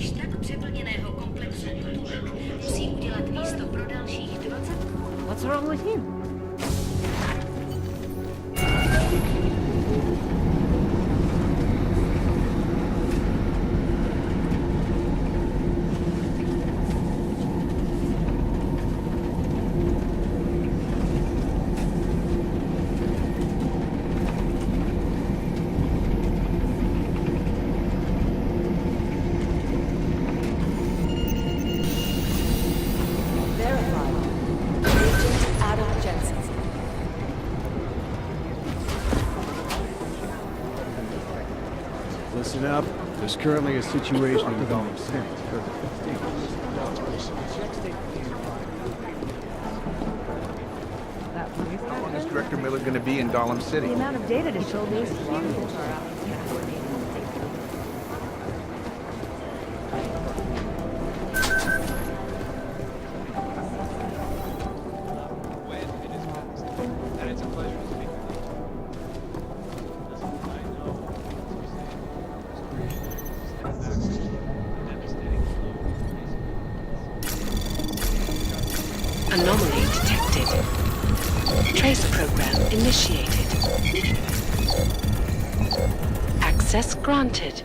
totiž tak přeplněného komplexu kultury musí udělat místo pro dalších 20. What's wrong with him? Listen up. There's currently a situation in Gotham City. How long is Director Miller going to be in Gotham City? The amount of data to show me is huge. Anomaly detected. Trace program initiated. Access granted.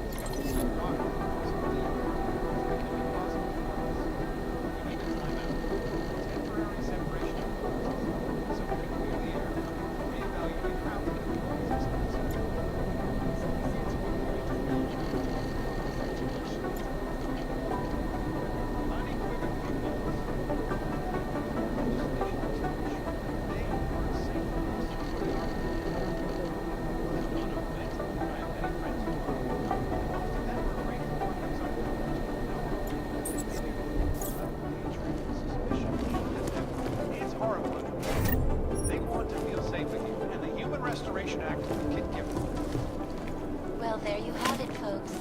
Well, there you have it, folks.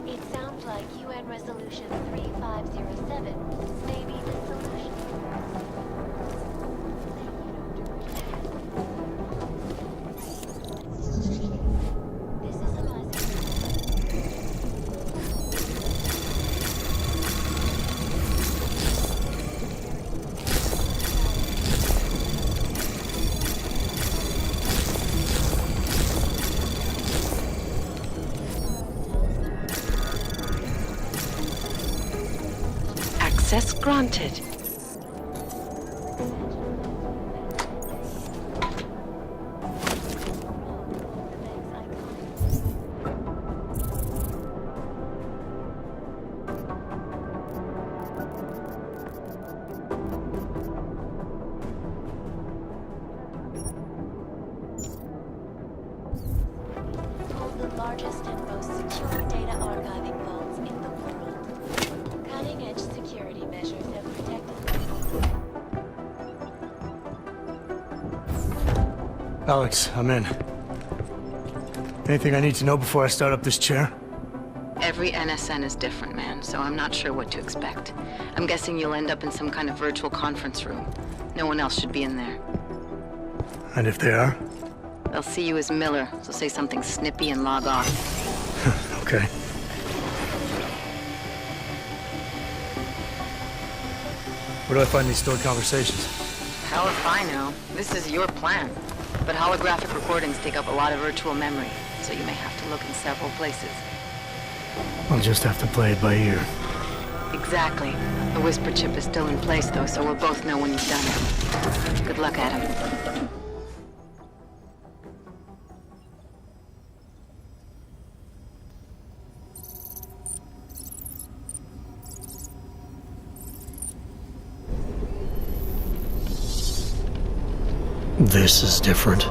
It sounds like UN Resolution 3507 may be the solution. This is a Access granted. Hold the largest and most secure data archiving vaults in the world. Cutting-edge security measures have protected Alex, I'm in. Anything I need to know before I start up this chair? Every NSN is different, man, so I'm not sure what to expect. I'm guessing you'll end up in some kind of virtual conference room. No one else should be in there. And if they are? They'll see you as Miller, so say something snippy and log off. Okay. Where do I find these stored conversations? Hell if I know. This is your plan. But holographic recordings take up a lot of virtual memory, so you may have to look in several places. I'll just have to play it by ear. Exactly. The whisper chip is still in place, though, so we'll both know when you've done it. Good luck, Adam. This is different.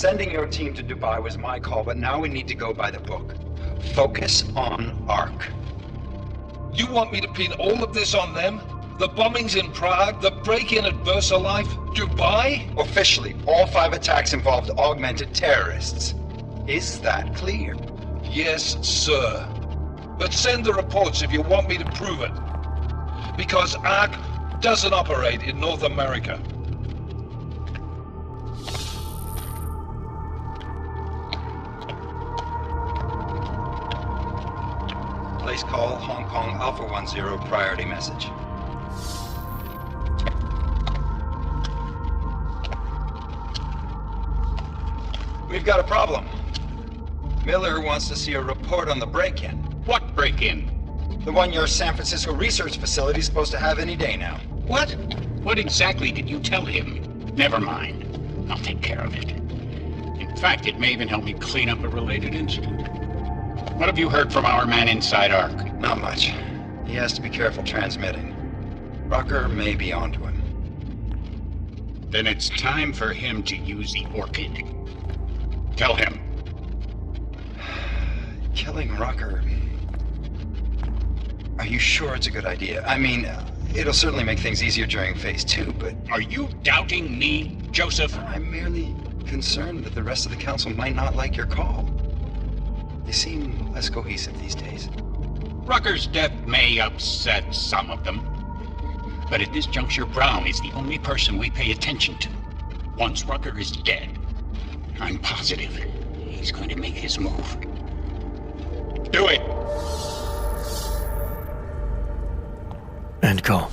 Sending your team to Dubai was my call, but now we need to go by the book. Focus on ARC. You want me to pin all of this on them? The bombings in Prague, the break-in at VersaLife, Dubai? Officially, all 5 attacks involved augmented terrorists. Is that clear? Yes, sir. But send the reports if you want me to prove it. Because ARC doesn't operate in North America. Place call, Hong Kong Alpha 10, priority message. We've got a problem. Miller wants to see a report on the break-in. What break-in? The one your San Francisco research facility is supposed to have any day now. What? What exactly did you tell him? Never mind. I'll take care of it. In fact, it may even help me clean up a related incident. What have you heard from our man inside ARC? Not much. He has to be careful transmitting. Rucker may be onto him. Then it's time for him to use the Orchid. Tell him. Killing Rucker. Are you sure it's a good idea? I mean, it'll certainly make things easier during Phase 2, but... Are you doubting me, Joseph? I'm merely concerned that the rest of the Council might not like your call. They seem less cohesive these days. Rucker's death may upset some of them. But at this juncture, Brown is the only person we pay attention to. Once Rucker is dead, I'm positive he's going to make his move. Do it! End call.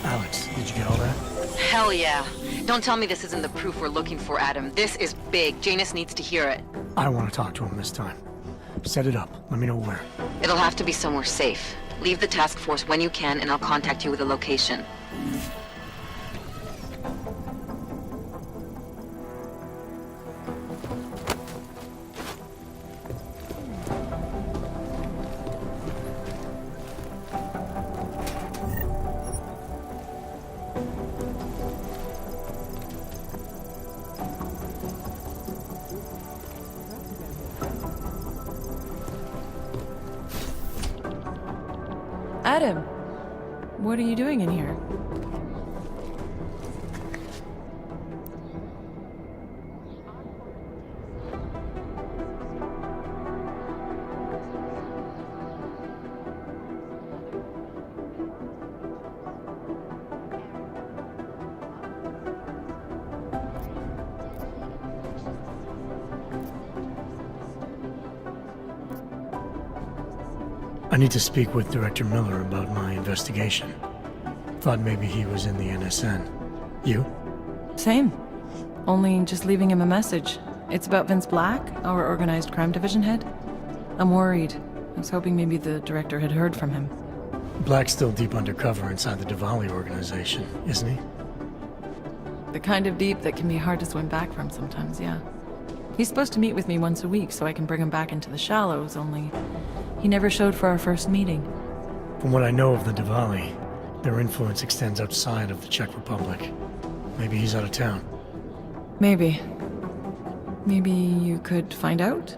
Alex, did you get all that? Hell yeah. Don't tell me this isn't the proof we're looking for, Adam. This is big. Janus needs to hear it. I want to talk to him this time. Set it up. Let me know where. It'll have to be somewhere safe. Leave the task force when you can, and I'll contact you with a location. Adam, what are you doing in here? I need to speak with Director Miller about my investigation. Thought maybe he was in the NSN. You? Same. Only just leaving him a message. It's about Vince Black, our organized crime division head. I'm worried. I was hoping maybe the director had heard from him. Black's still deep undercover inside the Diwali organization, isn't he? The kind of deep that can be hard to swim back from sometimes, yeah. He's supposed to meet with me once a week so I can bring him back into the shallows, only he never showed for our first meeting. From what I know of the Diwali, their influence extends outside of the Czech Republic. Maybe he's out of town. Maybe. Maybe you could find out?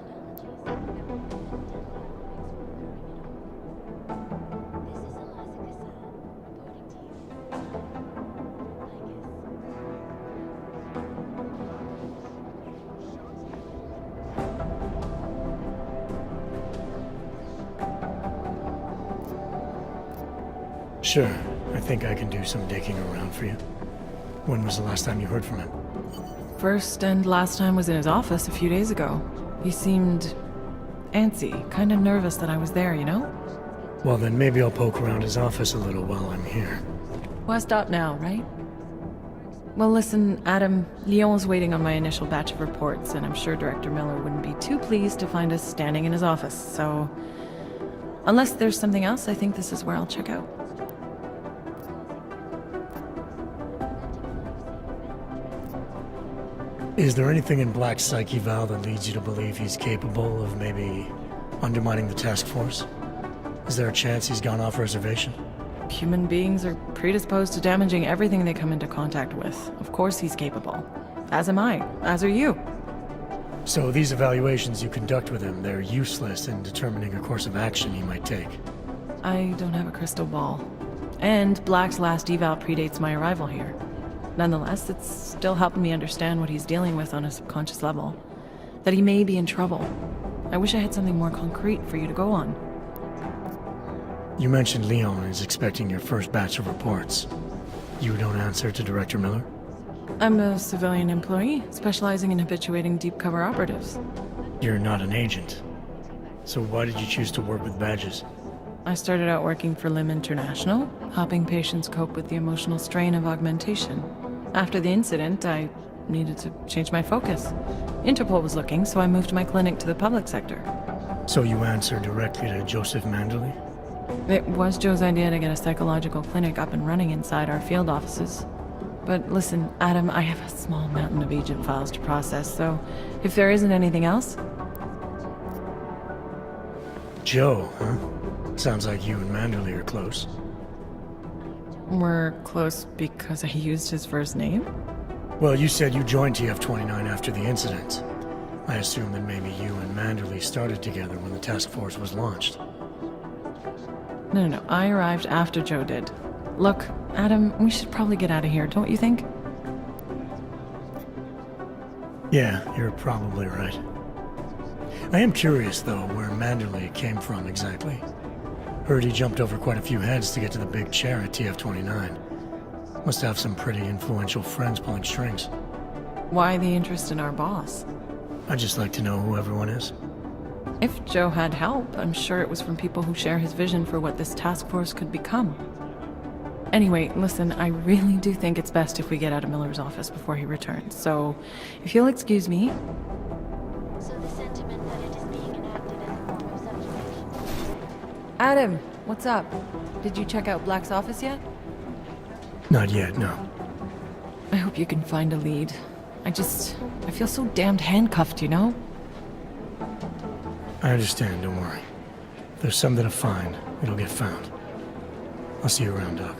Sure. I think I can do some digging around for you. When was the last time you heard from him? First and last time was in his office a few days ago. He seemed antsy, kind of nervous that I was there, you know? Well, then maybe I'll poke around his office a little while I'm here. Why stop now, right? Well, listen, Adam, Lyon's waiting on my initial batch of reports, and I'm sure Director Miller wouldn't be too pleased to find us standing in his office, so... Unless there's something else, I think this is where I'll check out. Is there anything in Black's psyche, Val, that leads you to believe he's capable of maybe undermining the task force? Is there a chance he's gone off reservation? Human beings are predisposed to damaging everything they come into contact with. Of course he's capable. As am I. As are you. So these evaluations you conduct with him, they're useless in determining a course of action he might take. I don't have a crystal ball. And Black's last eval predates my arrival here. Nonetheless, it's still helping me understand what he's dealing with on a subconscious level. That he may be in trouble. I wish I had something more concrete for you to go on. You mentioned Leon is expecting your first batch of reports. You don't answer to Director Miller? I'm a civilian employee, specializing in habituating deep cover operatives. You're not an agent. So why did you choose to work with badges? I started out working for LIM International, helping patients cope with the emotional strain of augmentation. After the incident, I needed to change my focus. Interpol was looking, so I moved my clinic to the public sector. So you answer directly to Joseph Manderley? It was Joe's idea to get a psychological clinic up and running inside our field offices. But listen, Adam, I have a small mountain of agent files to process, so if there isn't anything else... Joe, huh? Sounds like you and Manderley are close. We're close because I used his first name? Well, you said you joined TF-29 after the incident. I assume that maybe you and Manderley started together when the task force was launched. No. I arrived after Joe did. Look, Adam, we should probably get out of here, don't you think? Yeah, you're probably right. I am curious, though, where Manderley came from exactly. Heard he jumped over quite a few heads to get to the big chair at TF-29. Must have some pretty influential friends pulling strings. Why the interest in our boss? I'd just like to know who everyone is. If Joe had help, I'm sure it was from people who share his vision for what this task force could become. Anyway, listen, I really do think it's best if we get out of Miller's office before he returns, so if you'll excuse me... So the sentiment that it is being enacted as a form of subjugation. Adam, what's up? Did you check out Black's office yet? Not yet, no. I hope you can find a lead. I feel so damned handcuffed, you know? I understand, don't worry. If there's something to find, it'll get found. I'll see you around, Doc.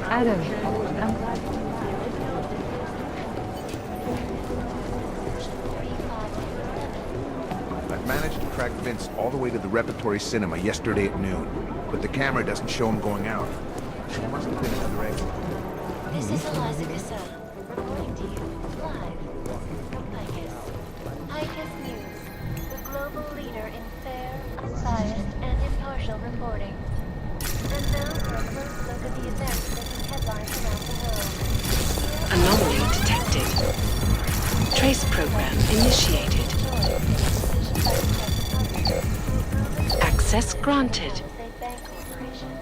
Adam, I'm glad I've managed to track Vince all the way to the Repertory Cinema yesterday at noon, but the camera doesn't show him going out. There must have been another exit. This is Eliza Cassell, reporting to you live. ICAS News, the global leader in fair, unbiased, and impartial reporting. And now for a close look at the events making headlines around the world. Anomaly detected. Trace program initiated. Access granted. Bank Corporation.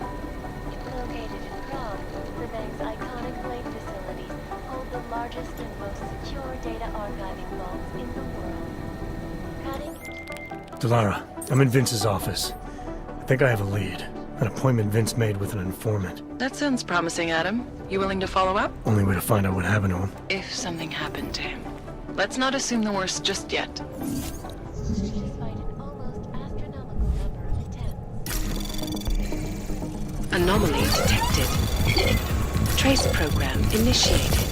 Located in Prague, the bank's iconic lake facilities hold the largest and most secure data archiving vaults in the world. Cutting. Delara, I'm in Vince's office. I think I have a lead. An appointment Vince made with an informant. That sounds promising, Adam. You willing to follow up? Only way to find out what happened to him. If something happened to him. Let's not assume the worst just yet. Despite an almost astronomical number of attempts. Anomaly detected. Trace program initiated.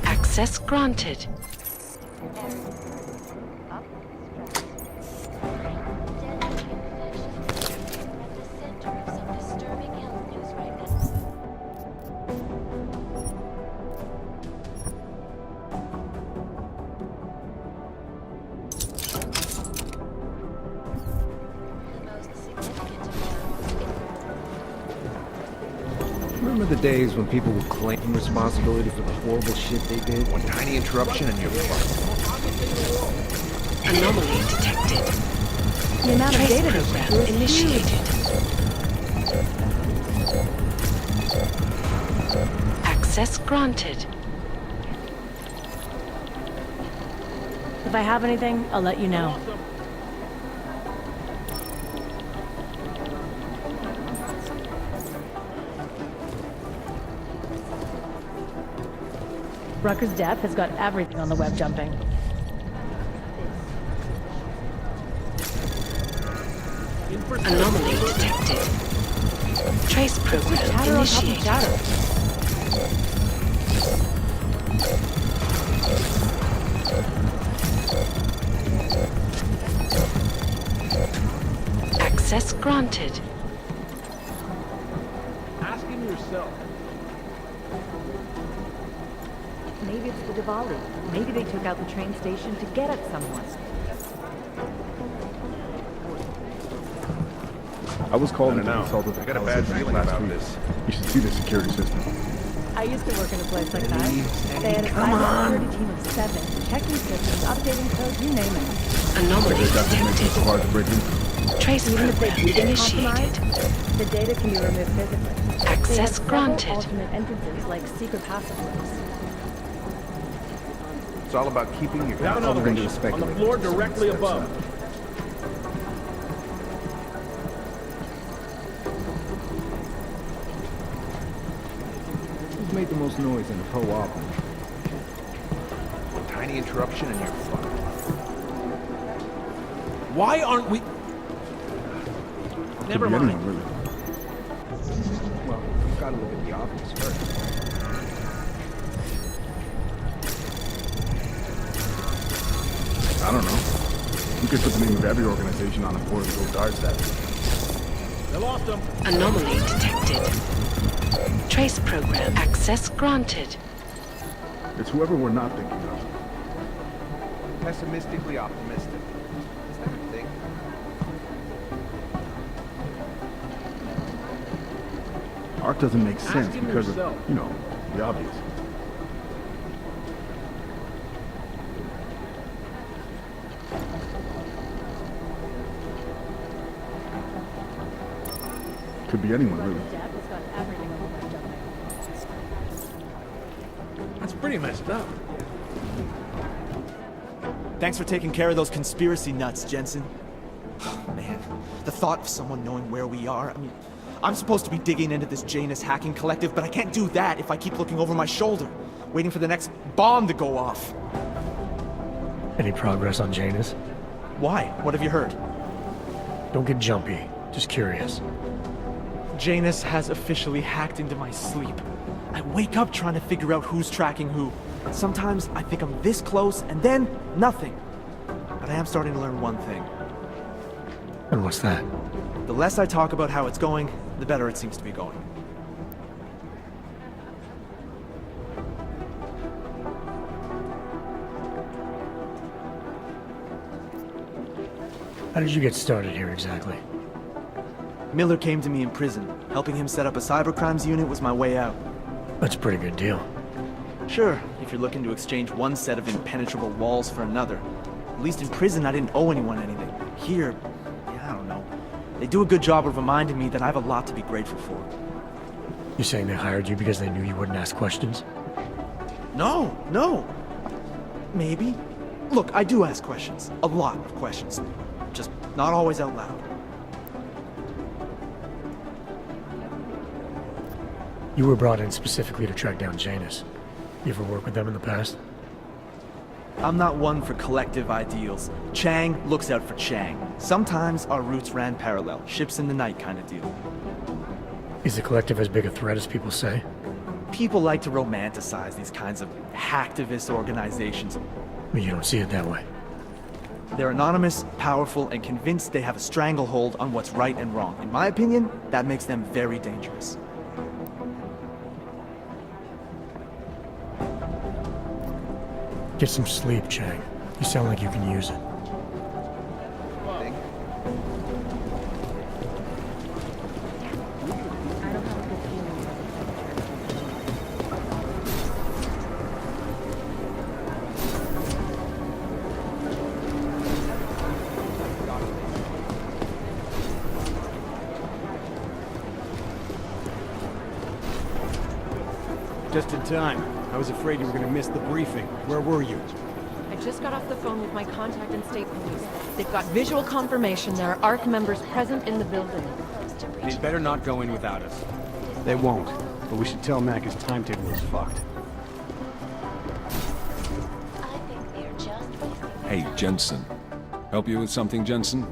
Access granted. Remember the days when people would claim responsibility for the horrible shit they did? One tiny interruption and you're fucked. Anomaly detected. The amount of Trace data program is initiated. Access granted. If I have anything, I'll let you know. Rucker's death has got everything on the web jumping. Anomaly detected. Trace program initiated. Access granted. Ask him yourself. Maybe it's the Diwali. Maybe they took out the train station to get at someone. I was called in to know. consult with the I got a Palace bad Event feeling last about week. this. You should see the security system. I used to work in a place like that. They had a cybersecurity team of 7, checking systems, updating code, you name it. Anomaly That doesn't make it so hard to break in. Trace Even if they program do get initiated. compromised, the data can be removed physically. Access They have several granted. alternate entrances like secret passageways. It's all about keeping your have another concentration. one. On the floor directly above. Who's made the most noise in the co-op? One tiny interruption and you're fucked. Why aren't we... Never Could be mind. anyone, really. Well, you've got to look at the obvious first. I don't know. You could put the name of every organization on a board and go guards that. They lost him. Anomaly detected. Trace program access granted. It's whoever we're not thinking of. Pessimistically optimistic. Is that a thing? Art doesn't make sense him because yourself. of, you know, the obvious. Could be anyone, really. Death has got everything on the web jumping. That's pretty messed up. Thanks for taking care of those conspiracy nuts, Jensen. Man, the thought of someone knowing where we are, I mean, I'm supposed to be digging into this Janus hacking collective, but I can't do that if I keep looking over my shoulder, waiting for the next bomb to go off. Any progress on Janus? Why? What have you heard? Don't get jumpy. Just curious. Janus has officially hacked into my sleep. I wake up trying to figure out who's tracking who. Sometimes I think I'm this close, and then nothing. But I am starting to learn one thing. And what's that? The less I talk about how it's going, the better it seems to be going. How did you get started here exactly? Miller came to me in prison. Helping him set up a cybercrimes unit was my way out. That's a pretty good deal. Sure, if you're looking to exchange one set of impenetrable walls for another. At least in prison, I didn't owe anyone anything. Here, yeah, I don't know. They do a good job of reminding me that I have a lot to be grateful for. You saying they hired you because they knew you wouldn't ask questions? No. Maybe. Look, I do ask questions. A lot of questions. Just not always out loud. You were brought in specifically to track down Janus. You ever work with them in the past? I'm not one for collective ideals. Chang looks out for Chang. Sometimes our routes ran parallel, ships in the night kind of deal. Is the collective as big a threat as people say? People like to romanticize these kinds of hacktivist organizations. But you don't see it that way. They're anonymous, powerful, and convinced they have a stranglehold on what's right and wrong. In my opinion, that makes them very dangerous. Get some sleep, Chang. You sound like you can use it. Just in time. I was afraid you were going to miss the briefing. Where were you? I just got off the phone with my contact in state police. They've got visual confirmation there are ARC members present in the building. They'd better not go in without us. They won't, but we should tell Mac his timetable is fucked. I think they're just wasting. Hey, Jensen. Help you with something, Jensen?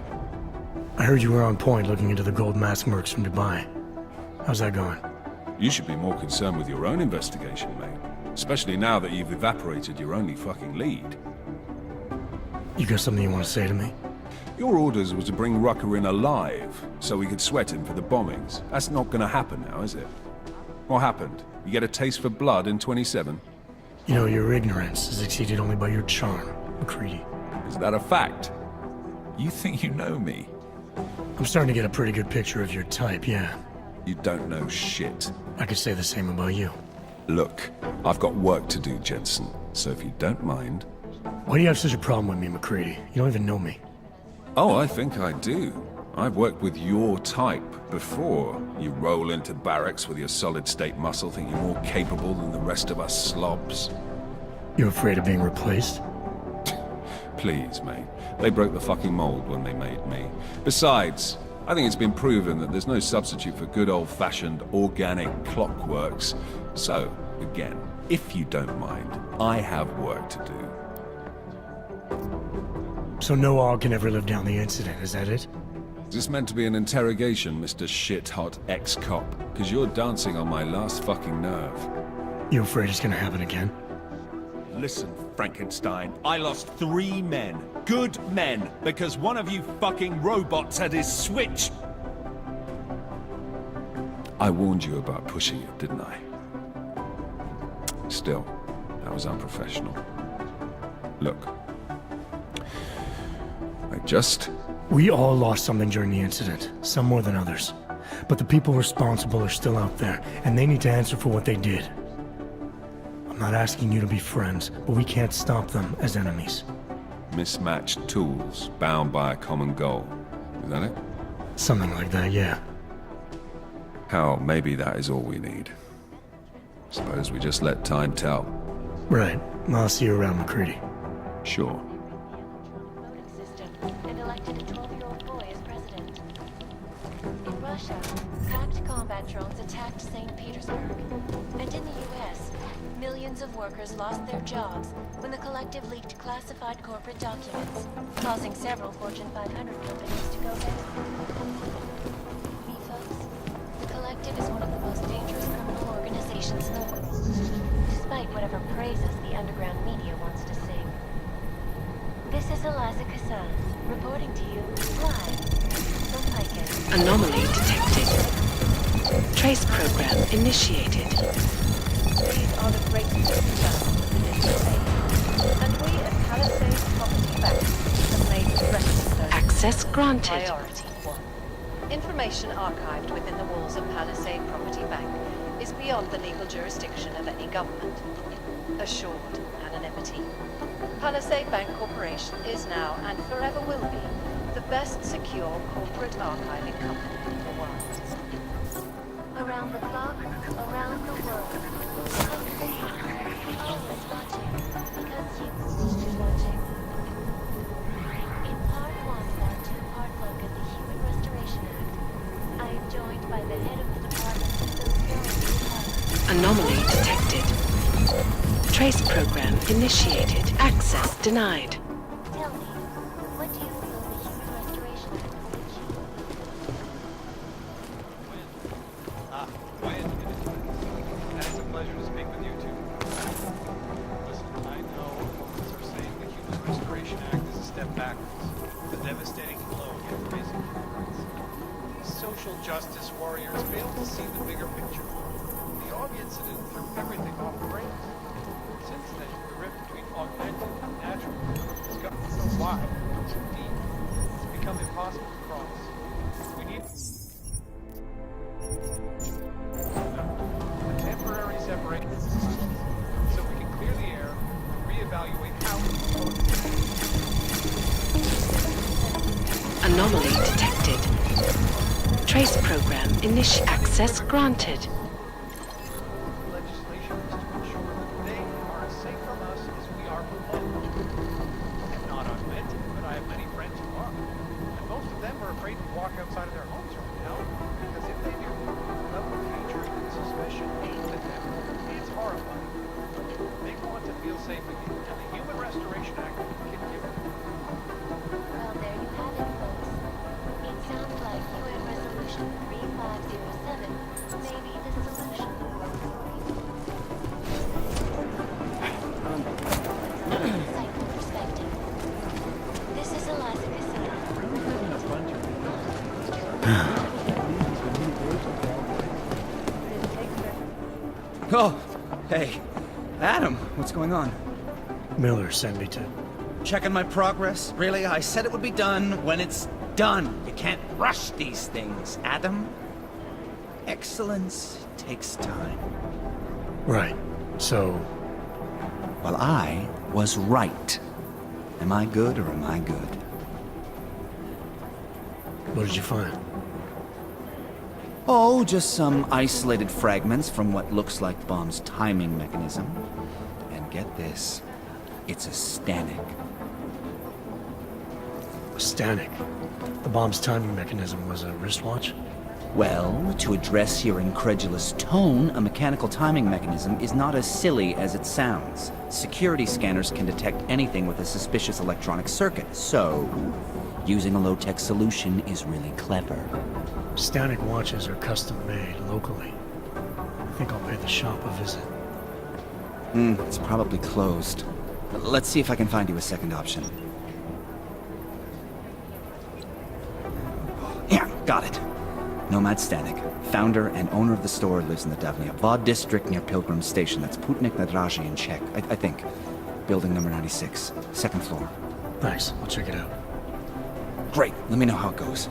I heard you were on point looking into the gold mask mercs from Dubai. How's that going? You should be more concerned with your own investigation, mate. Especially now that you've evaporated your only fucking lead. You got something you want to say to me? Your orders was to bring Rucker in alive, so we could sweat him for the bombings. That's not gonna happen now, is it? What happened? You get a taste for blood in 27? You know, your ignorance is exceeded only by your charm, McCready. Is that a fact? You think you know me? I'm starting to get a pretty good picture of your type, yeah. You don't know shit. I could say the same about you. Look, I've got work to do, Jensen, so if you don't mind... Why do you have such a problem with me, McCready? You don't even know me. Oh, I think I do. I've worked with your type before. You roll into barracks with your solid-state muscle, think you're more capable than the rest of us slobs. You afraid of being replaced? Please, mate. They broke the fucking mold when they made me. Besides, I think it's been proven that there's no substitute for good old-fashioned organic clockworks. So, again, if you don't mind, I have work to do. So no AUG can ever live down the incident, is that it? Is this meant to be an interrogation, Mr. Shit-hot ex-cop? Because you're dancing on my last fucking nerve. You afraid it's gonna happen again? Listen, Frankenstein, I lost 3 men. Good men. Because one of you fucking robots had his switch. I warned you about pushing it, didn't I? Still, that was unprofessional. Look. We all lost something during the incident, some more than others. But the people responsible are still out there, and they need to answer for what they did. I'm not asking you to be friends, but we can't stop them as enemies. Mismatched tools, bound by a common goal. Is that it? Something like that, yeah. Hell, maybe that is all we need. Suppose we just let time tell. Right. I'll see you around, McCready. Sure. And elected a 12-year-old boy as president. In Russia, hacked combat drones attacked St. Petersburg. And in the US, millions of workers lost their jobs when the collective leaked classified corporate documents, causing several Fortune 500 companies to go down. Me, folks, the collective is one of the most dangerous criminal organizations in the world, despite whatever praises the underground media wants to sing. This is Eliza Cassan, reporting to you live from Picus. Anomaly detected. Trace program initiated. These are the greatest success of the digital age. And we at Palisade Property Bank have made registered Access granted. Priority 1. Information archived within the walls of Palisade Property Bank is beyond the legal jurisdiction of any government. Assured anonymity. Palisade Bank Corporation is now and forever will be the best secure corporate archiving company in the world. Around the clock, around the world. Always watching, because you are watching. In part 1 of our 2-part look at the Human Restoration Act, I am joined by the head of the Department of Sociology. Anomaly detected. Trace program initiated. Access denied. Tell me, what do you feel the Human Restoration Act will achieve? Wayne. It's a pleasure to speak with you too. Listen, I know opponents are saying the Human Restoration Act is a step backwards, a devastating blow against basic human rights. These social justice warriors fail to see the bigger picture. The AUG incident threw everything off the rails. Since then, the rift between augmented and natural has gotten so wide, so deep, it's become impossible to cross. We need a temporary separation so we can clear the air and reevaluate how we Anomaly detected. Trace program access granted. legislation is to ensure that they are as safe from us as we are from them. safe with you, and the Human Restoration Act can give it. Well, there you have it, folks. It sounds like UN Resolution 3507 may be the solution. Insightful perspective. This is Eliza Cassell. Oh, hey. Adam, what's going on? Miller sent me to... Checking my progress? Really? I said it would be done when it's done. You can't rush these things, Adam. Excellence takes time. Right. So... Well, I was right. Am I good or am I good? What did you find? Oh, just some isolated fragments from what looks like the bomb's timing mechanism. And get this, it's a Stanek. A Stanek? The bomb's timing mechanism was a wristwatch? Well, to address your incredulous tone, a mechanical timing mechanism is not as silly as it sounds. Security scanners can detect anything with a suspicious electronic circuit, so using a low-tech solution is really clever. Stanek watches are custom-made locally. I think I'll pay the shop a visit. It's probably closed. Let's see if I can find you a second option. Yeah, got it. Nomad Stanek, founder and owner of the store, lives in the Davnia Vod district near Pilgrim Station. That's Putnik Nadraji in Czech, I think. Building number 96, second floor. Nice, I'll check it out. Great, let me know how it goes.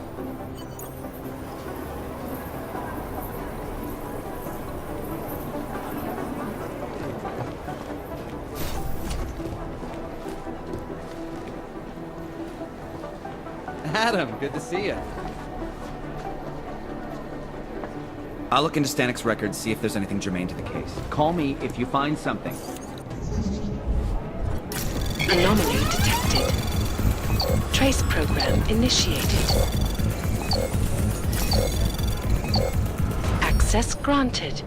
Adam, good to see you. I'll look into Stanek's records, see if there's anything germane to the case. Call me if you find something. Anomaly detected. Trace program initiated. Access granted.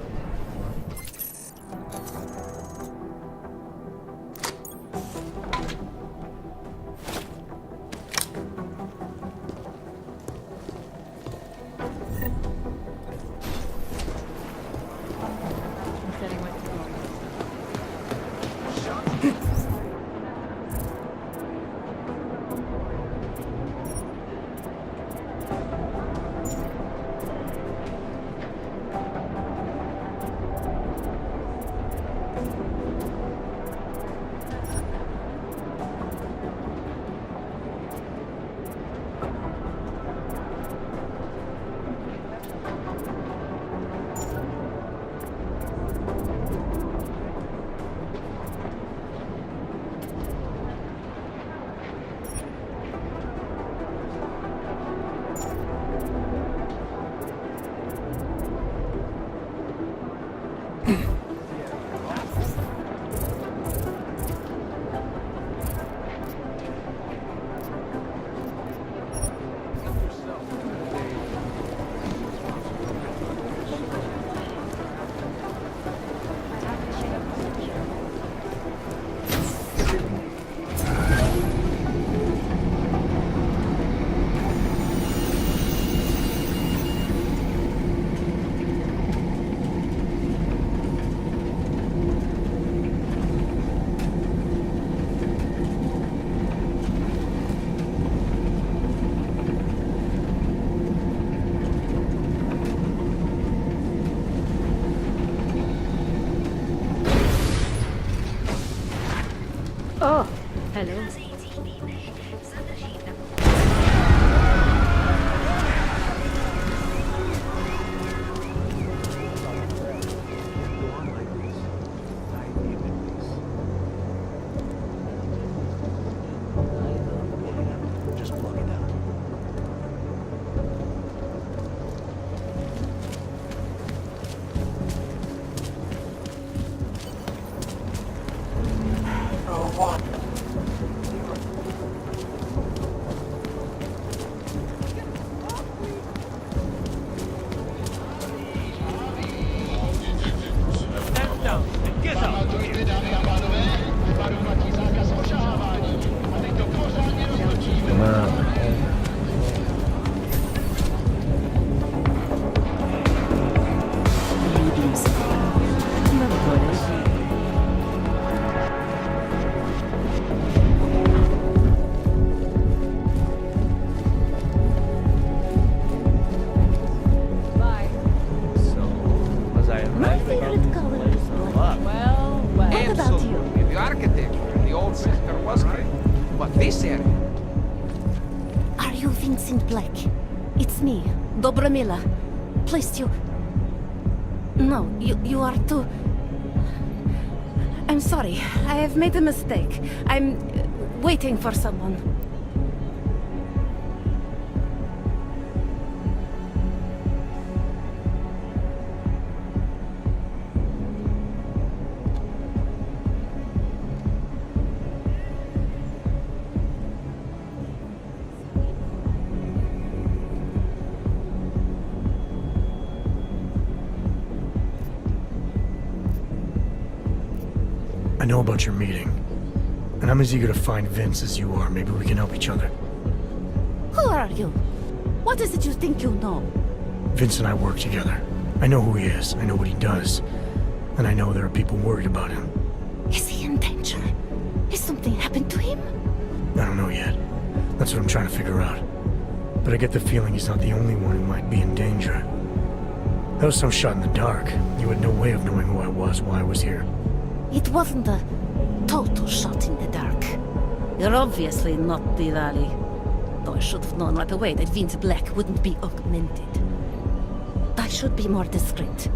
Oh, hello. Just plug it out. about this area. Are you Vincent Black? It's me, Dobramila. Please, you... No, you are too... I'm sorry. I have made a mistake. I'm waiting for someone. I know about your meeting, and I'm as eager to find Vince as you are. Maybe we can help each other. Who are you? What is it you think you know? Vince and I work together. I know who he is, I know what he does, and I know there are people worried about him. Is he in danger? Has something happened to him? I don't know yet. That's what I'm trying to figure out. But I get the feeling he's not the only one who might be in danger. That was some shot in the dark. You had no way of knowing who I was, why I was here. It wasn't a total shot in the dark. You're obviously not Diwali. Though I should have known right away that Vince Black wouldn't be augmented. I should be more discreet.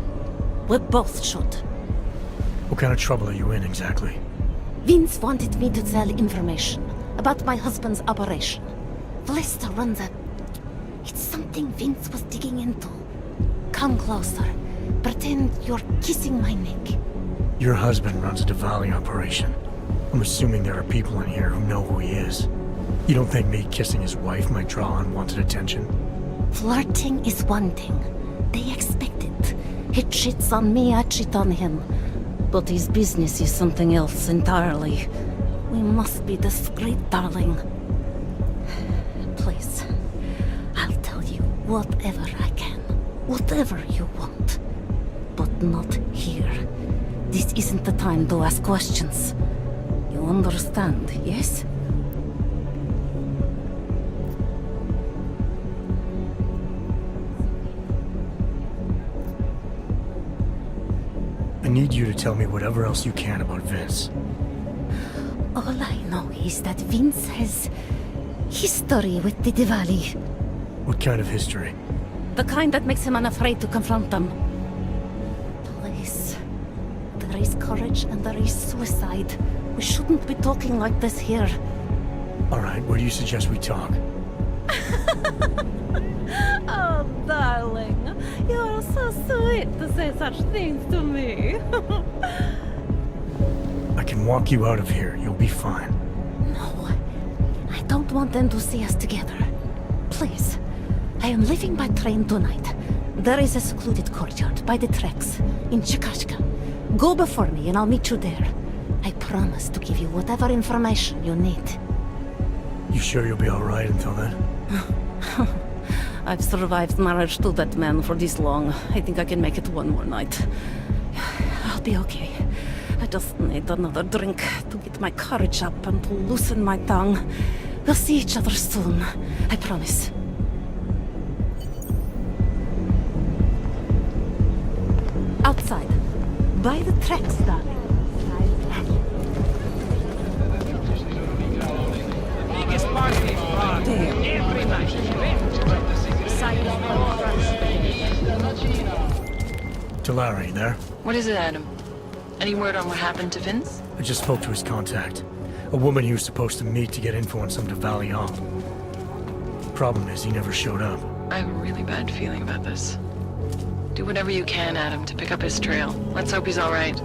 We both should. What kind of trouble are you in, exactly? Vince wanted me to tell information about my husband's operation. Vlista runs a... It's something Vince was digging into. Come closer. Pretend you're kissing my neck. Your husband runs a Diwali operation. I'm assuming there are people in here who know who he is. You don't think me kissing his wife might draw unwanted attention? Flirting is one thing. They expect it. He cheats on me, I cheat on him. But his business is something else entirely. We must be discreet, darling. Please, I'll tell you whatever I can. Whatever you want. But not here. This isn't the time to ask questions. You understand, yes? I need you to tell me whatever else you can about Vince. All I know is that Vince has history with the Diwali. What kind of history? The kind that makes him unafraid to confront them. Please. There is courage and there is suicide. We shouldn't be talking like this here. Alright, where do you suggest we talk? Oh, darling. You're so sweet to say such things to me. I can walk you out of here. You'll be fine. No. I don't want them to see us together. Please. I am leaving by train tonight. There is a secluded courtyard by the tracks in Chikashka. Go before me and I'll meet you there. I promise to give you whatever information you need. You sure you'll be alright until then? I've survived marriage to that man for this long. I think I can make it one more night. I'll be okay. I just need another drink to get my courage up and to loosen my tongue. We'll see each other soon. I promise. Outside. By the tracks, darling. Biggest party in Prague. Every night. Larry, there? What is it, Adam? Any word on what happened to Vince? I just spoke to his contact. A woman he was supposed to meet to get info on some Diwali op. Problem is, he never showed up. I have a really bad feeling about this. Do whatever you can, Adam, to pick up his trail. Let's hope he's all right.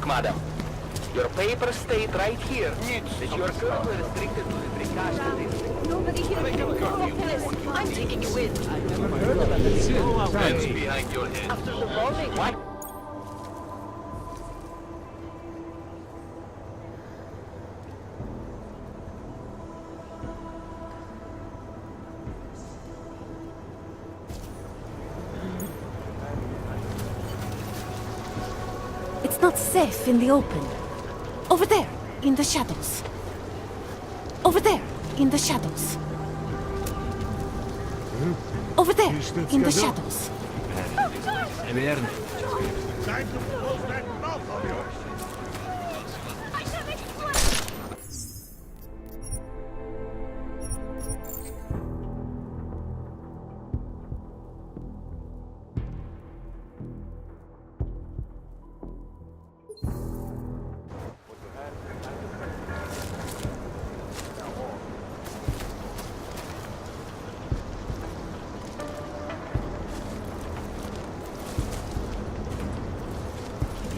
madam. Your papers state right here that you are currently restricted to the precaution district. Nobody here can I'm taking you in. I've never heard about this. Hands behind your head. After the bombing. What? It's not safe in the open. Over there, in the shadows. Over there, in the shadows. Over there, in the shadows. Верно.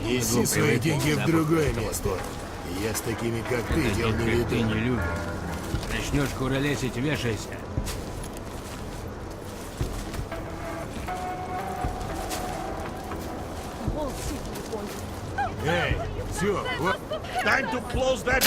Неси свои деньги в другое место. Я с такими, как ты, дел не веду. Ты не любишь. Начнешь куролесить, вешайся. Эй, все, вот. Time to close that.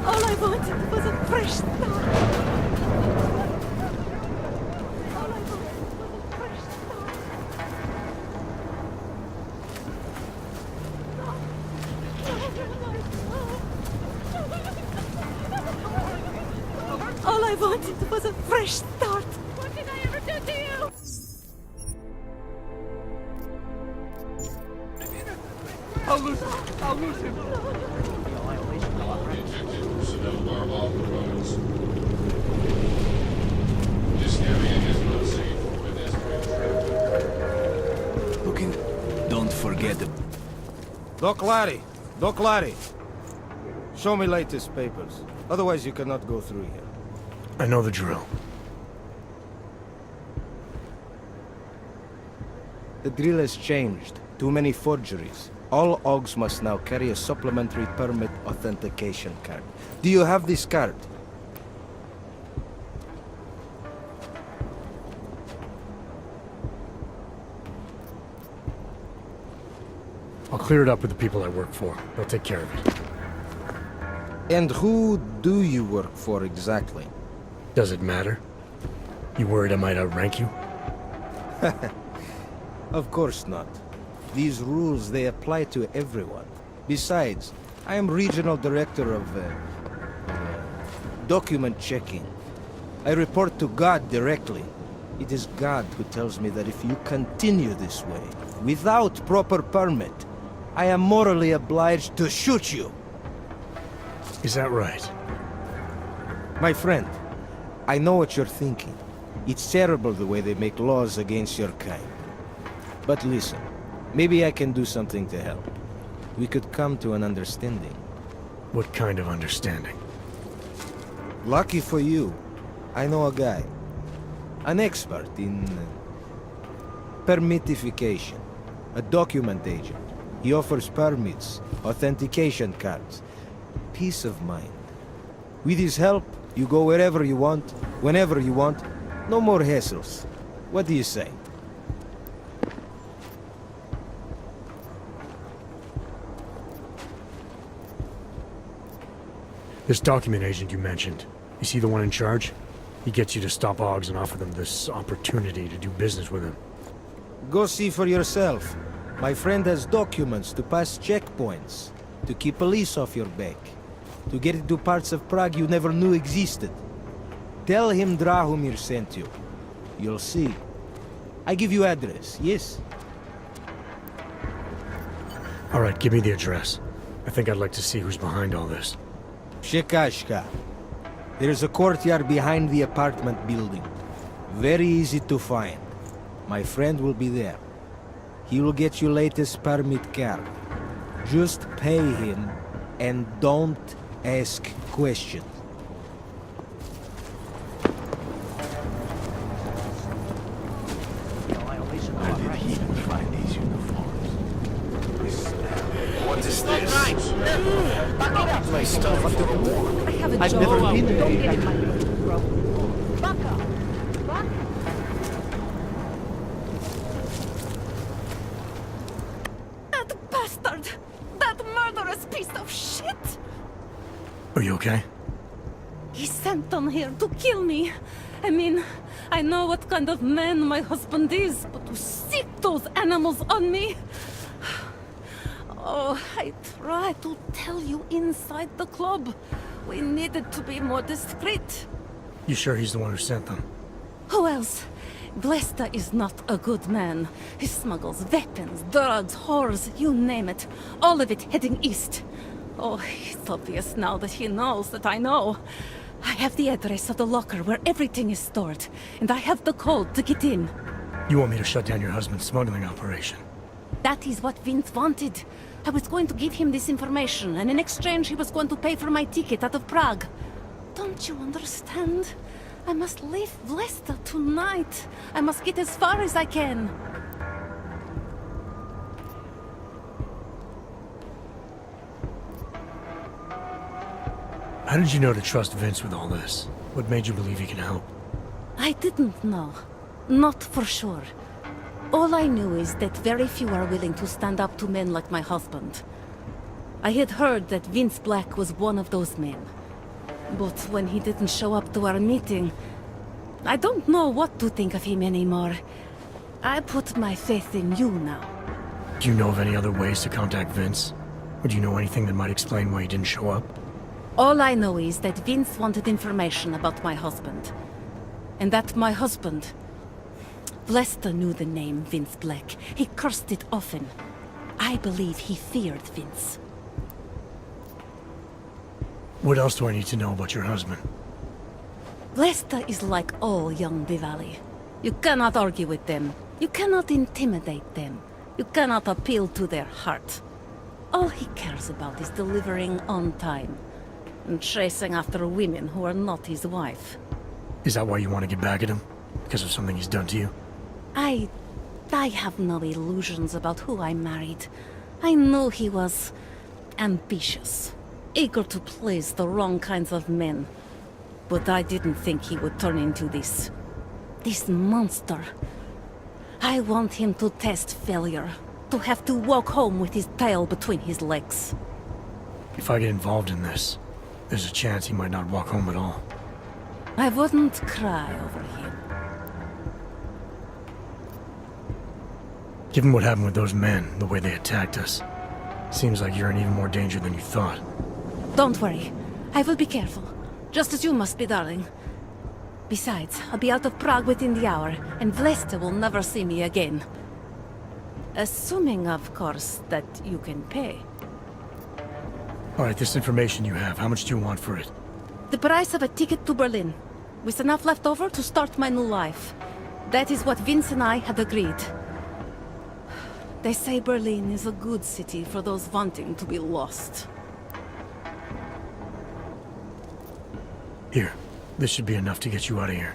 All I wanted was a fresh start. All I wanted was a fresh start. What did I ever do to you? I'll lose him. I'll lose him. This area is not safe for pedestrians. Looking. Don't forget the. Doc Larry. Show me latest papers. Otherwise you cannot go through here. I know the drill. The drill has changed. Too many forgeries. All OGs must now carry a supplementary permit authentication card. Do you have this card? I'll clear it up with the people I work for. They'll take care of it. And who do you work for exactly? Does it matter? You worried I might outrank you? Of course not. These rules, they apply to everyone. Besides, I am regional director of document checking. I report to God directly. It is God who tells me that if you continue this way, without proper permit, I am morally obliged to shoot you. Is that right? My friend, I know what you're thinking. It's terrible the way they make laws against your kind. But listen, maybe I can do something to help. We could come to an understanding. What kind of understanding? Lucky for you, I know a guy. An expert in permitification. A document agent. He offers permits, authentication cards. Peace of mind. With his help, you go wherever you want, whenever you want. No more hassles. What do you say? This document agent you mentioned, is he the one in charge? He gets you to stop OGs and offer them this opportunity to do business with him. Go see for yourself. My friend has documents to pass checkpoints, to keep police off your back, to get into parts of Prague you never knew existed. Tell him Drahomir sent you. You'll see. I give you address, yes? All right, give me the address. I think I'd like to see who's behind all this. Shekashka. There's a courtyard behind the apartment building. Very easy to find. My friend will be there. he will get you latest permit card. Just pay him and don't ask questions. Where did he find these uniforms? What is this? Back it up. My stuff at the war. I have a I've job. never been there. Don't get in my way, bro. Back up. Back. That bastard! That murderous piece of shit! Are you okay? He sent them here to kill me. I mean, I know what kind of man my husband is, but to sick those animals on me... Oh, I tried to tell you inside the club. We needed to be more discreet. You sure he's the one who sent them? Who else? Blesta is not a good man. He smuggles weapons, drugs, whores, you name it. All of it heading east. Oh, it's obvious now that he knows that I know. I have the address of the locker where everything is stored, and I have the code to get in. You want me to shut down your husband's smuggling operation? That is what Vince wanted. I was going to give him this information, and in exchange he was going to pay for my ticket out of Prague. Don't you understand? I must leave Blesta tonight. I must get as far as I can. How did you know to trust Vince with all this? What made you believe he can help? I didn't know. Not for sure. All I knew is that very few are willing to stand up to men like my husband. I had heard that Vince Black was one of those men. But when he didn't show up to our meeting, I don't know what to think of him anymore. I put my faith in you now. Do you know of any other ways to contact Vince? Or do you know anything that might explain why he didn't show up? All I know is that Vince wanted information about my husband. And that my husband... Blesta knew the name Vince Black. He cursed it often. I believe he feared Vince. What else do I need to know about your husband? Blesta is like all young Diwali. You cannot argue with them. You cannot intimidate them. You cannot appeal to their heart. All he cares about is delivering on time. And chasing after women who are not his wife. Is that why you want to get back at him? Because of something he's done to you? I have no illusions about who I married. I knew he was ambitious, eager to please the wrong kinds of men. But I didn't think he would turn into this monster. I want him to test failure, to have to walk home with his tail between his legs. If I get involved in this, there's a chance he might not walk home at all. I wouldn't cry over him. Given what happened with those men, the way they attacked us, seems like you're in even more danger than you thought. Don't worry. I will be careful. Just as you must be, darling. Besides, I'll be out of Prague within the hour, and Blesta will never see me again. Assuming, of course, that you can pay. Alright, this information you have, how much do you want for it? The price of a ticket to Berlin, with enough left over to start my new life. That is what Vince and I had agreed. They say Berlin is a good city for those wanting to be lost. Here, this should be enough to get you out of here.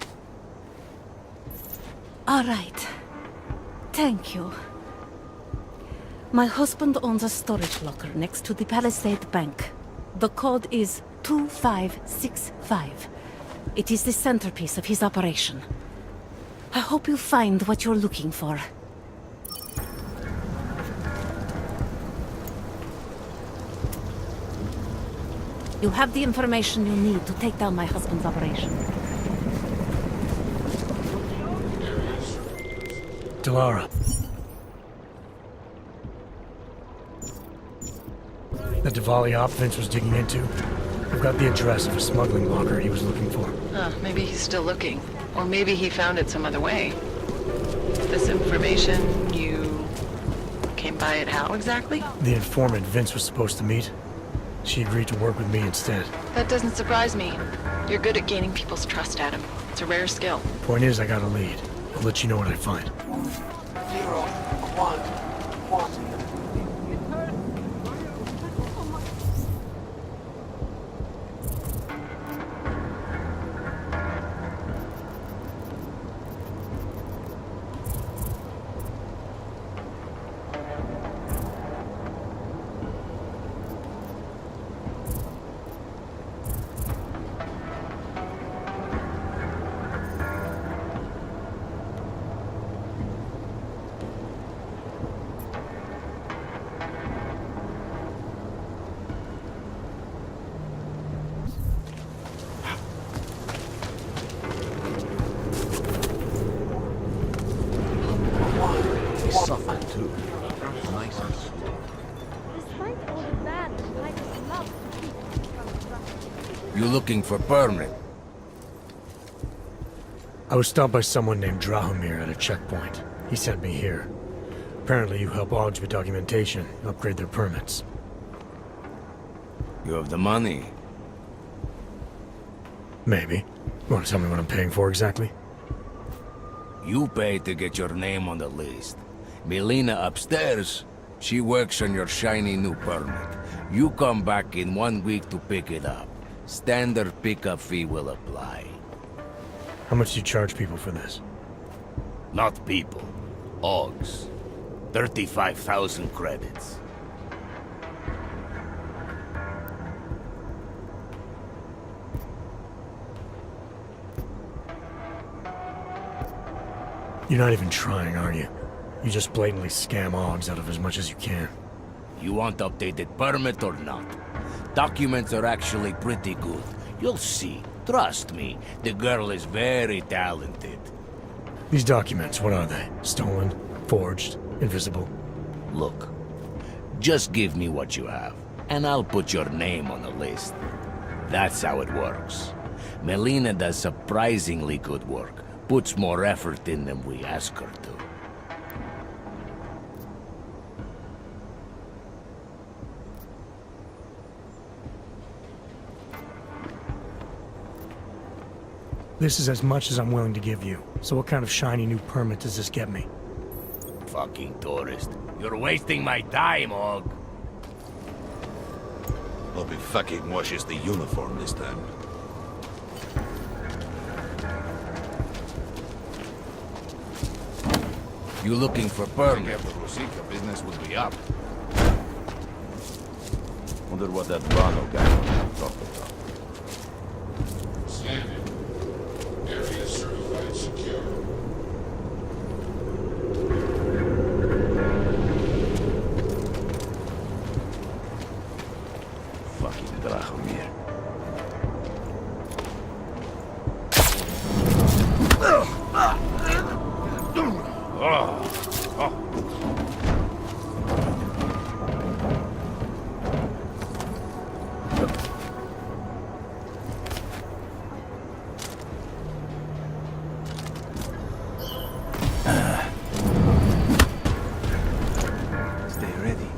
All right. Thank you. My husband owns a storage locker next to the Palisade Bank. The code is 2565. It is the centerpiece of his operation. I hope you find what you're looking for. You have the information you need to take down my husband's operation. Delara. The Diwali op Vince was digging into? I've got the address of a smuggling locker he was looking for. Maybe he's still looking. Or maybe he found it some other way. This information, you came by it how exactly? The informant Vince was supposed to meet. She agreed to work with me instead. That doesn't surprise me. You're good at gaining people's trust, Adam. It's a rare skill. Point is, I got a lead. I'll let you know what I find. 0, 1. You looking for permit? I was stopped by someone named Drahomir at a checkpoint. He sent me here. Apparently you help Augs with documentation, upgrade their permits. You have the money? Maybe. You want to tell me what I'm paying for exactly? You pay to get your name on the list. Melina upstairs, she works on your shiny new permit. You come back in 1 week to pick it up. Standard pickup fee will apply. How much do you charge people for this? Not people. Augs. 35,000 credits. You're not even trying, are you? You just blatantly scam Augs out of as much as you can. You want updated permit or not? Documents are actually pretty good. You'll see. Trust me, the girl is very talented. These documents, what are they? Stolen? Forged? Invisible? Look, just give me what you have, and I'll put your name on the list. That's how it works. Melina does surprisingly good work. Puts more effort in than we ask her to. This is as much as I'm willing to give you. So what kind of shiny new permit does this get me? Fucking tourist. You're wasting my time, Aug. Hope he fucking washes the uniform this time. You looking for permit? The Rosika business would be up. Wonder what that Bono guy talked about. Scanning. Area certified secure. Fucking Drahomir. Stay ready.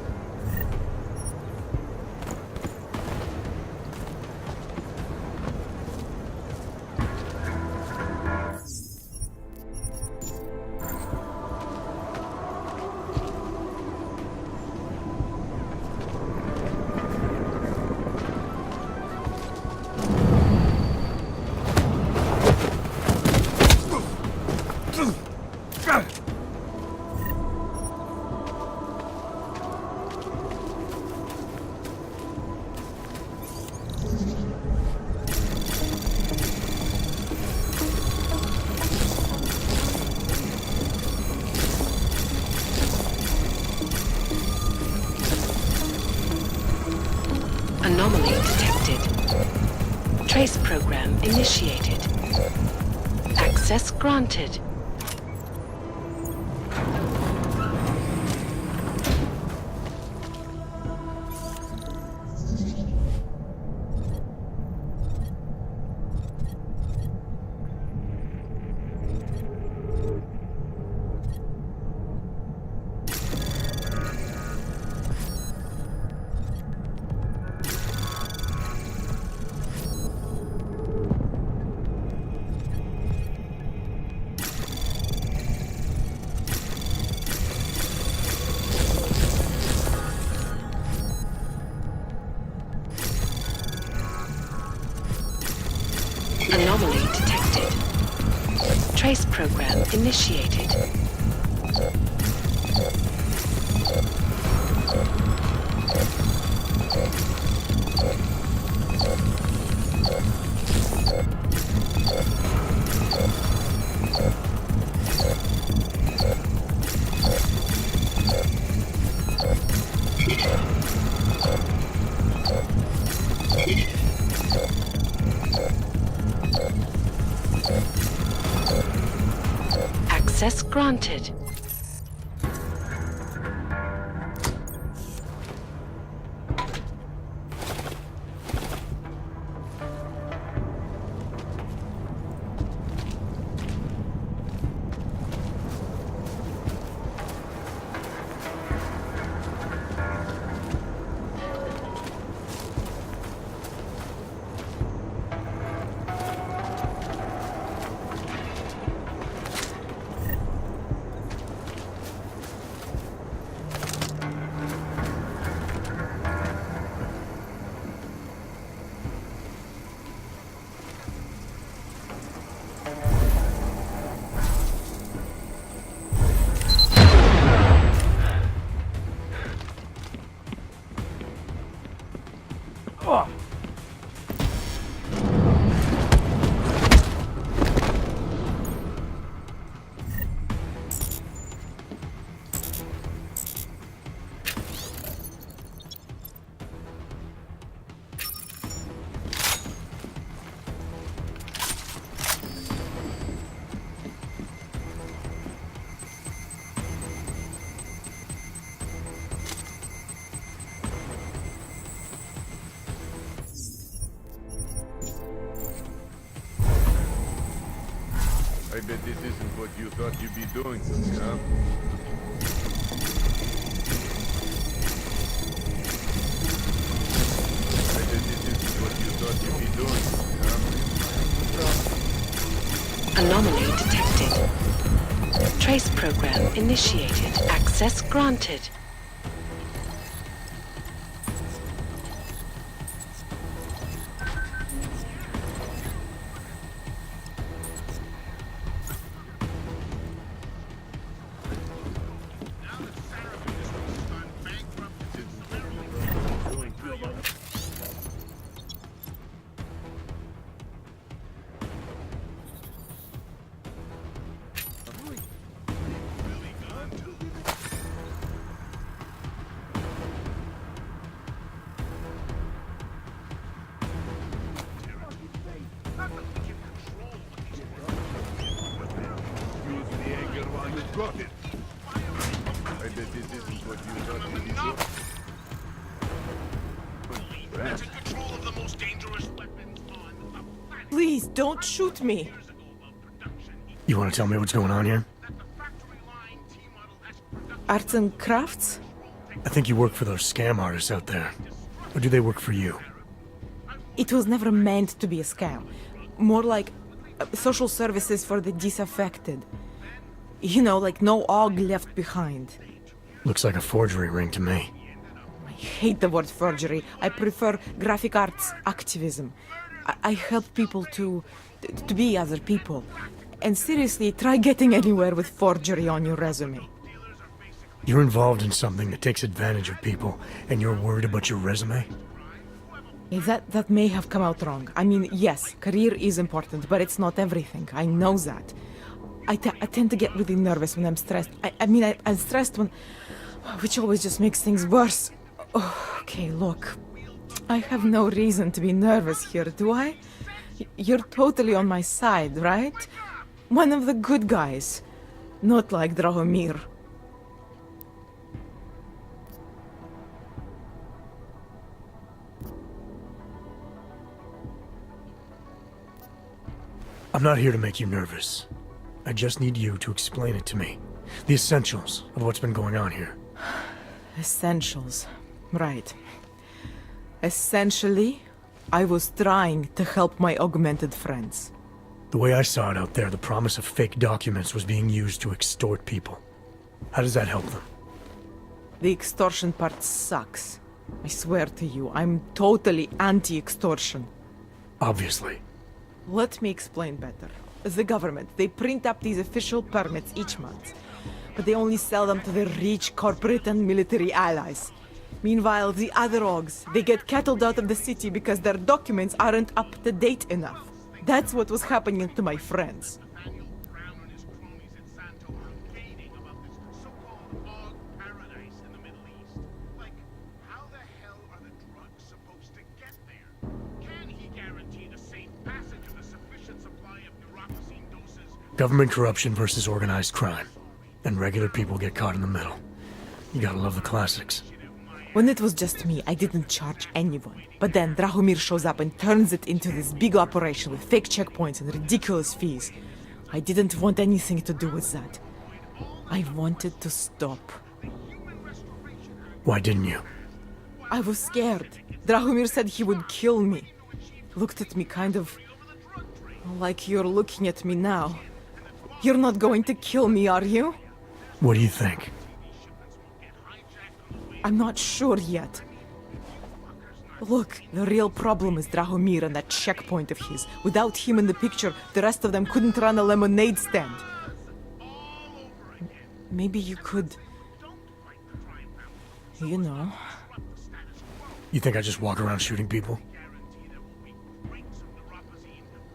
Anomaly detected. Trace program initiated. Access granted. Anomaly detected. Trace program initiated. Access granted. Oh. I bet this isn't what you thought you'd be doing, huh? I bet this isn't what you thought you'd be doing, huh? Anomaly detected. Trace program initiated. Access granted. Got it. I bet this isn't what you thought you'd be doing. Get in control of the most dangerous weapons on the planet. Please, don't shoot me. You want to tell me what's going on here? Arts and crafts? I think you work for those scam artists out there. Or do they work for you? It was never meant to be a scam. More like social services for the disaffected. You know, like no og left behind. Looks like a forgery ring to me. I hate the word forgery. I prefer graphic arts activism. I help people to be other people. And seriously, try getting anywhere with forgery on your resume. You're involved in something that takes advantage of people, and you're worried about your resume? That may have come out wrong. I mean, yes, career is important, but it's not everything. I know that. I tend to get really nervous when I'm stressed. I'm stressed when... which always just makes things worse. Oh, okay, look. I have no reason to be nervous here, do I? You're totally on my side, right? One of the good guys. Not like Drahomir. I'm not here to make you nervous. I just need you to explain it to me. The essentials of what's been going on here. Essentials. Right. Essentially, I was trying to help my augmented friends. The way I saw it out there, the promise of fake documents was being used to extort people. How does that help them? The extortion part sucks. I swear to you, I'm totally anti-extortion. Obviously. Let me explain better. The government, they print up these official permits each month, but they only sell them to their rich corporate and military allies. Meanwhile, the other Augs, they get cattled out of the city because their documents aren't up to date enough. That's what was happening to my friends. Government corruption versus organized crime. And regular people get caught in the middle. You gotta love the classics. When it was just me, I didn't charge anyone. But then Drahomir shows up and turns it into this big operation with fake checkpoints and ridiculous fees. I didn't want anything to do with that. I wanted to stop. Why didn't you? I was scared. Drahomir said he would kill me. Looked at me kind of... like you're looking at me now. You're not going to kill me, are you? What do you think? I'm not sure yet. Look, the real problem is Drahomir and that checkpoint of his. Without him in the picture, the rest of them couldn't run a lemonade stand. Maybe you could... you know... You think I just walk around shooting people?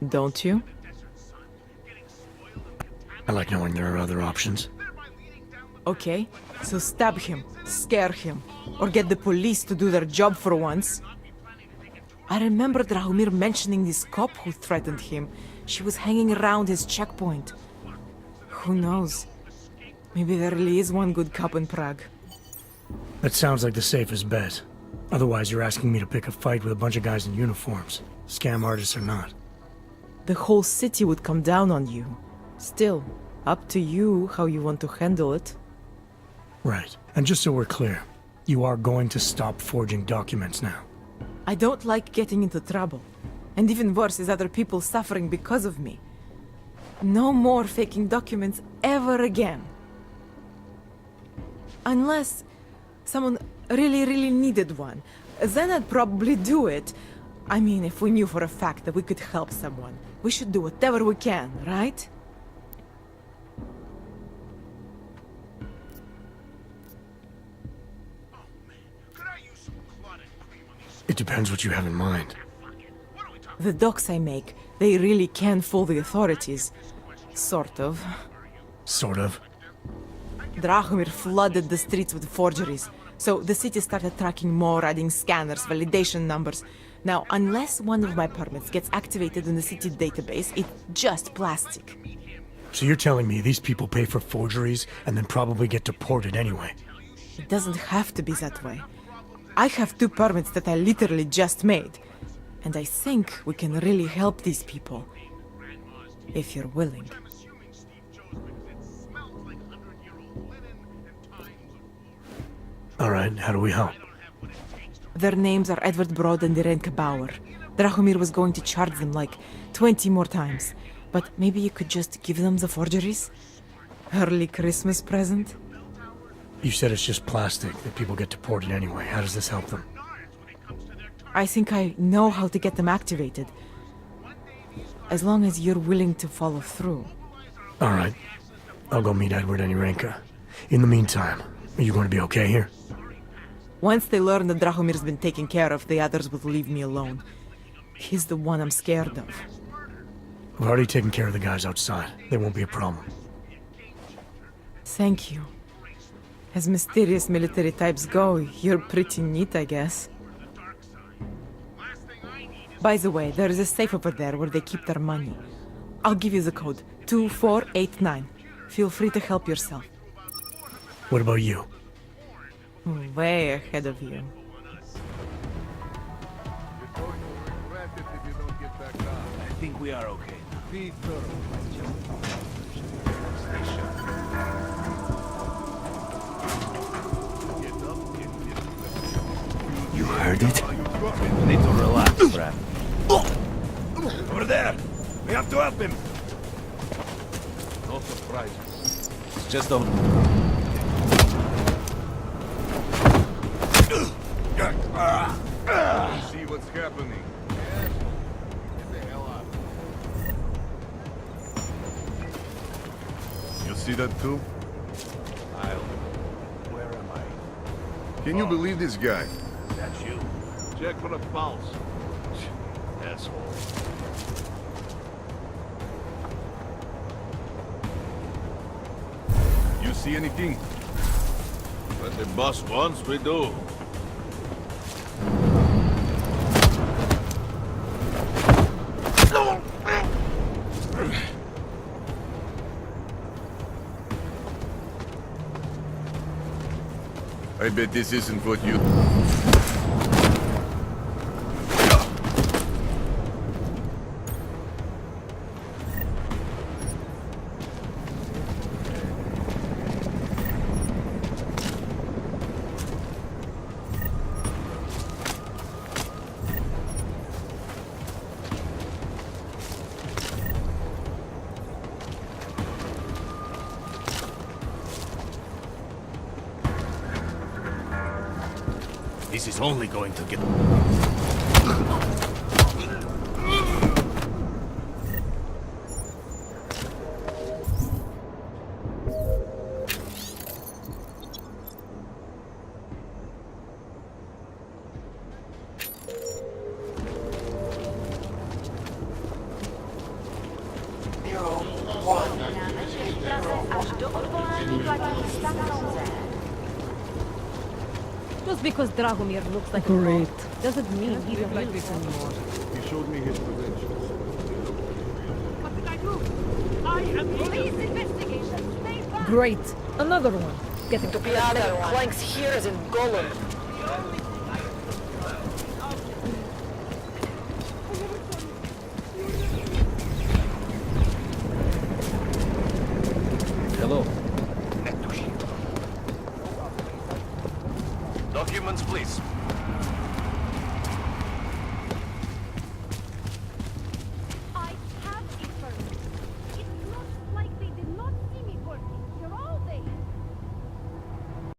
Don't you? I like knowing there are other options. Okay, so stab him, scare him, or get the police to do their job for once. I remember Drahomir mentioning this cop who threatened him. She was hanging around his checkpoint. Who knows? Maybe there really is one good cop in Prague. That sounds like the safest bet. Otherwise, you're asking me to pick a fight with a bunch of guys in uniforms. Scam artists or not. The whole city would come down on you. Still, up to you how you want to handle it. Right. And just so we're clear, you are going to stop forging documents now. I don't like getting into trouble. And even worse is other people suffering because of me. No more faking documents ever again. Unless someone really needed one. Then I'd probably do it. I mean, if we knew for a fact that we could help someone, we should do whatever we can, right? It depends what you have in mind. The docs I make, they really can fool the authorities. Sort of. Sort of? Drahomir flooded the streets with forgeries, so the city started tracking more, adding scanners, validation numbers. Now, unless one of my permits gets activated in the city database, it's just plastic. So you're telling me these people pay for forgeries and then probably get deported anyway? It doesn't have to be that way. I have 2 permits that I literally just made. And I think we can really help these people. If you're willing. Alright, how do we help? Their names are Edward Broad and Irenka Bauer. Drahomir was going to charge them like 20 more times. But maybe you could just give them the forgeries? Early Christmas present? You said it's just plastic, that people get deported anyway. How does this help them? I think I know how to get them activated. As long as you're willing to follow through. Alright. I'll go meet Edward and Irenka. In the meantime, are you going to be okay here? Once they learn that Drahomir's been taken care of, the others will leave me alone. He's the one I'm scared of. I've already taken care of the guys outside. They won't be a problem. Thank you. As mysterious military types go, you're pretty neat, I guess. By the way, there is a safe over there where they keep their money. I'll give you the code, 2489. Feel free to help yourself. What about you? Way ahead of you. I think we are okay now. You heard it? You need to relax, Brad. Over there! We have to help him! No surprises. It's just a... See what's happening. Yes? Get the hell out. You see that too? Where am I? Can you believe this guy? That's you. Check for a pulse. Asshole. You see anything? When the boss wants, we do. I bet this isn't what you... This is only going to get... Just because Dragomir looks like Great. a god doesn't mean he's a Live like real this god. anymore. He showed me his credentials. What did I do? I am police investigation. Stay back. Great. Another one. Getting To be honest, Clanks here is in Golem. The only